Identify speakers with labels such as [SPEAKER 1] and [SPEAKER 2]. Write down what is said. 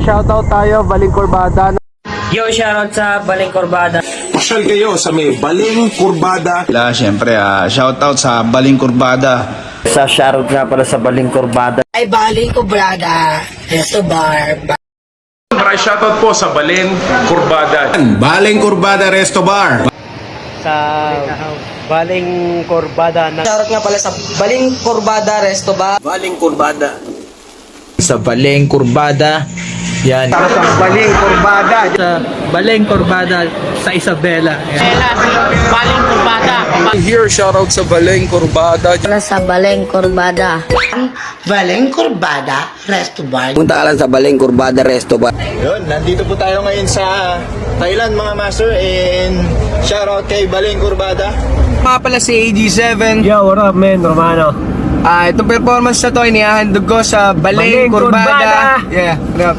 [SPEAKER 1] shoutout tayo, Baling Kurbada.
[SPEAKER 2] Yo, shoutout sa Baling Kurbada.
[SPEAKER 3] Pasyal kayo sa may Baling Kurbada.
[SPEAKER 4] Siyempre, shoutout sa Baling Kurbada.
[SPEAKER 1] Sa shoutout nga pala sa Baling Kurbada.
[SPEAKER 5] Ay, Baling Kurbada, Resto Bar.
[SPEAKER 3] Maraming shoutout po sa Baling Kurbada.
[SPEAKER 4] Baling Kurbada Resto Bar.
[SPEAKER 1] Sa Baling Kurbada na
[SPEAKER 5] Shoutout nga pala sa Baling Kurbada, Resto Bar.
[SPEAKER 6] Baling Kurbada. Sa Baling Kurbada. Yan.
[SPEAKER 1] sa Baling Kurbada.
[SPEAKER 7] Sa Baling Kurbada sa Isabela.
[SPEAKER 2] Baling Kurbada.
[SPEAKER 6] Here, shoutout sa Baling Kurbada.
[SPEAKER 8] Sa Baling Kurbada.
[SPEAKER 5] Baling Kurbada, Resto Bar.
[SPEAKER 6] Punta ka lang sa Baling Kurbada Resto Bar.
[SPEAKER 4] Yun, nandito po tayo ngayon sa Thailand mga master, and shoutout kay Baling Kurbada.
[SPEAKER 6] Mga pala si AG7.
[SPEAKER 1] Yo, what up, man? Romano.
[SPEAKER 6] Itong performance na to, inihahandog ko sa Baling
[SPEAKER 1] Baling Kurbada.
[SPEAKER 6] Kurbada. Yeah, what up?